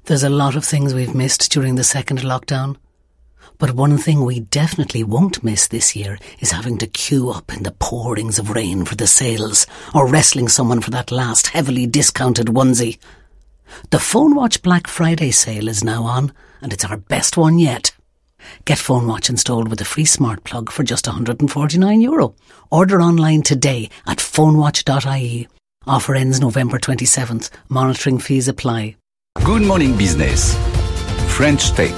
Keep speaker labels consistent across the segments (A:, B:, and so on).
A: There's a lot of things we've missed during the second lockdown. But one thing we definitely won't miss this year is having to queue up in the pourings of rain for the sales or wrestling someone for that last heavily discounted onesie. The PhoneWatch Black Friday sale is now on, and it's our best one yet. Get PhoneWatch installed with a free smart plug for just €149. Order online today at phonewatch.ie. Offer ends November 27th. Monitoring fees apply.
B: Good Morning Business. French Tech.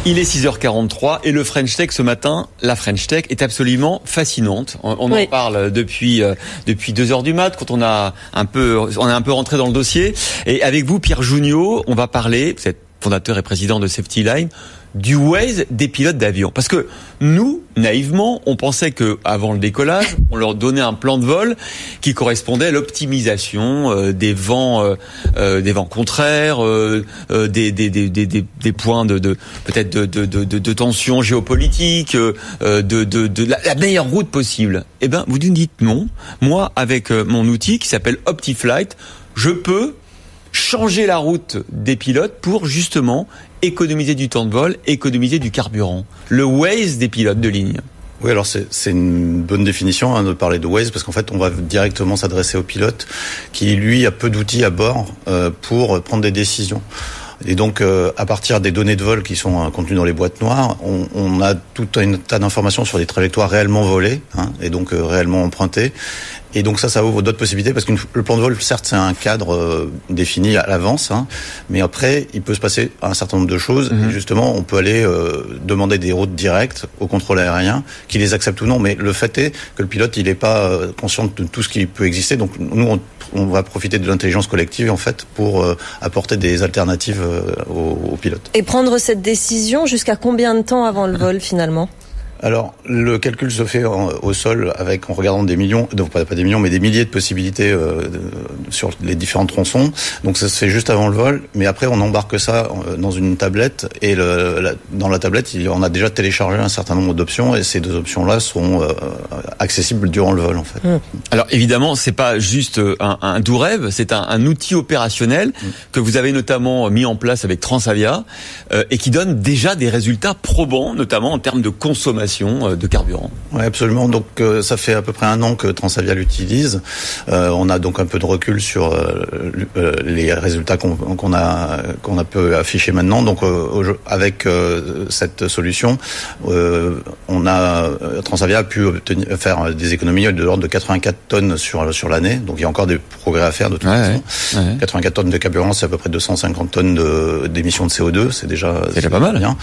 C: Il est 6h43 et le French Tech ce matin, la French Tech est absolument fascinante. On en parle depuis 2h du mat, quand on est un peu rentré dans le dossier. Et avec vous, Pierre Junio, on va parler, vous êtes fondateur et président de Safety Line, du Waze des pilotes d'avion. Parce que nous, naïvement, on pensait que avant le décollage, on leur donnait un plan de vol qui correspondait à l'optimisation des vents contraires, des points de peut-être de tension géopolitique, de la meilleure route possible. Eh ben, vous nous dites non. Moi, avec mon outil qui s'appelle OptiFlight, je peux changer la route des pilotes pour justement économiser du temps de vol, économiser du carburant. Le Waze des pilotes de ligne.
D: Oui, alors c'est une bonne définition de parler de Waze, parce qu'en fait on va directement s'adresser au pilote qui lui a peu d'outils à bord pour prendre des décisions. Et donc, à partir des données de vol qui sont contenues dans les boîtes noires, on a tout un tas d'informations sur des trajectoires réellement volées, et donc réellement empruntées. Et donc ça ouvre d'autres possibilités, parce que le plan de vol, certes, c'est un cadre défini à l'avance, mais après, il peut se passer un certain nombre de choses. Et justement, on peut aller demander des routes directes au contrôle aérien, qui les accepte ou non. Mais le fait est que le pilote, il n'est pas conscient de tout ce qui peut exister. Donc nous, on va profiter de l'intelligence collective, en fait, pour apporter des alternatives aux pilotes.
E: Et prendre cette décision jusqu'à combien de temps avant le vol, finalement ?
D: Alors, le calcul se fait au sol en regardant des millions, donc pas des millions, mais des milliers de possibilités sur les différents tronçons. Donc ça se fait juste avant le vol, mais après on embarque ça dans une tablette, et dans la tablette, on a déjà téléchargé un certain nombre d'options, et ces deux options-là sont accessibles durant le vol, en fait.
C: Alors évidemment, c'est pas juste un doux rêve, c'est un outil opérationnel que vous avez notamment mis en place avec Transavia et qui donne déjà des résultats probants, notamment en termes de consommation de carburant.
D: Oui, absolument. Donc ça fait à peu près 1 an que Transavia l'utilise. On a donc un peu de recul sur les résultats qu'on a pu afficher maintenant. Donc avec cette solution, Transavia a pu faire des économies de l'ordre de 84 tonnes sur l'année. Donc il y a encore des progrès à faire de toute façon. 84 tonnes de carburant, c'est à peu près 250 tonnes d'émissions de CO2. C'est déjà
C: pas mal.
D: Bien.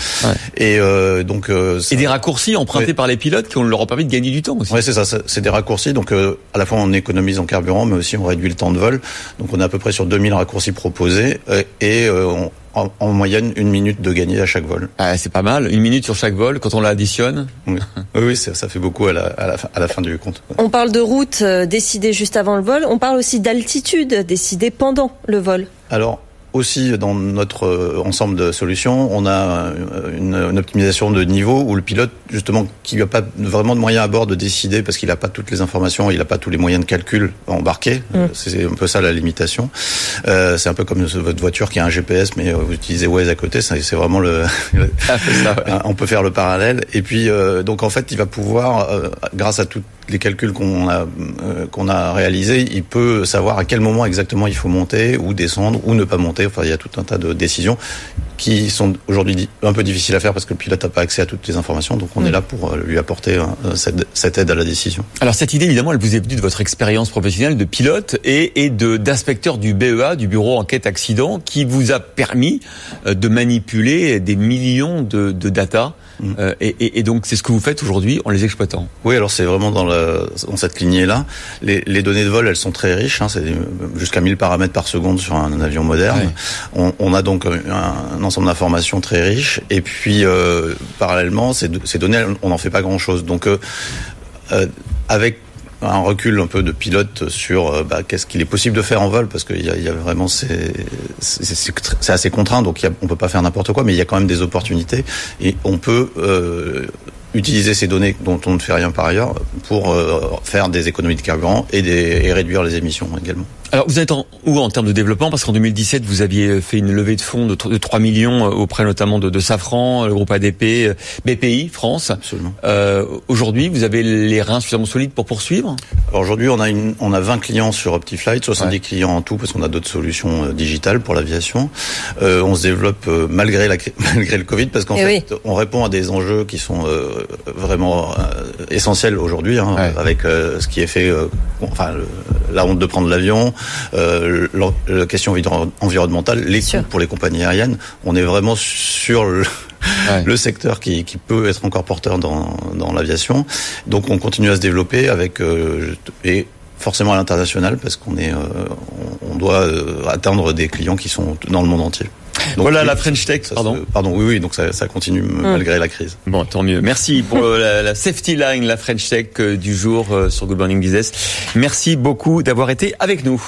D: Et donc
C: et des raccourcis empruntés par les pilotes qui leur ont permis de gagner du temps aussi.
D: Oui, c'est ça, c'est des raccourcis. Donc à la fois on économise en carburant, mais aussi on réduit le temps de vol. Donc on est à peu près sur 2000 raccourcis proposés, et en moyenne 1 minute de gagner à chaque vol.
C: Ah, c'est pas mal, 1 minute sur chaque vol quand on l'additionne.
D: Oui, ça fait beaucoup à la fin du compte.
E: On parle de route décidée juste avant le vol, on parle aussi d'altitude décidée pendant le vol.
D: Alors, aussi, dans notre ensemble de solutions, on a une optimisation de niveau où le pilote, justement, qui n'a pas vraiment de moyens à bord de décider, parce qu'il n'a pas toutes les informations, il n'a pas tous les moyens de calcul embarqués. C'est un peu ça la limitation. C'est un peu comme votre voiture qui a un GPS, mais vous utilisez Waze à côté. C'est vraiment on peut faire le parallèle. Et puis, donc en fait, il va pouvoir, grâce à toutes les calculs qu'on a réalisés, il peut savoir à quel moment exactement il faut monter ou descendre ou ne pas monter. Enfin, il y a tout un tas de décisions qui sont aujourd'hui un peu difficiles à faire parce que le pilote n'a pas accès à toutes les informations. Donc on est là pour lui apporter cette aide à la décision.
C: Alors cette idée, évidemment, elle vous est venue de votre expérience professionnelle de pilote et d'inspecteur du BEA, du Bureau Enquête Accident, qui vous a permis de manipuler des millions de data. Et donc c'est ce que vous faites aujourd'hui en les exploitant.
D: Oui, alors c'est vraiment dans cette lignée-là. Les données de vol, elles sont très riches, c'est jusqu'à 1000 paramètres par seconde sur un avion moderne. Ouais. On a donc un ensemble d'informations très riches, et puis parallèlement, ces données, on n'en fait pas grand-chose. Donc avec un recul un peu de pilote sur qu'est-ce qu'il est possible de faire en vol, parce qu'il y a vraiment c'est assez contraint, donc on peut pas faire n'importe quoi, mais il y a quand même des opportunités, et on peut utiliser ces données dont on ne fait rien par ailleurs pour faire des économies de carburant et réduire les émissions également.
C: Alors, vous êtes où en termes de développement? Parce qu'en 2017, vous aviez fait une levée de fonds de 3 millions auprès notamment de Safran, le groupe ADP, BPI, France.
D: Absolument.
C: Aujourd'hui, vous avez les reins suffisamment solides pour poursuivre?
D: Alors aujourd'hui, on a 20 clients sur Optiflight, 70 clients en tout, parce qu'on a d'autres solutions digitales pour l'aviation. On se développe malgré le Covid, parce qu'en fait, on répond à des enjeux qui sont vraiment essentiels aujourd'hui, avec ce qui est fait, la honte de prendre l'avion, la question environnementale, les coûts pour les compagnies aériennes. On est vraiment sur le secteur qui peut être encore porteur dans l'aviation. Donc on continue à se développer et forcément à l'international, parce qu'on doit atteindre des clients qui sont dans le monde entier. Donc,
C: voilà, la French Tech,
D: oui, donc ça continue malgré la crise.
C: Bon, tant mieux. Merci pour la safety line, la French Tech du jour sur Good Morning Business. Merci beaucoup d'avoir été avec nous.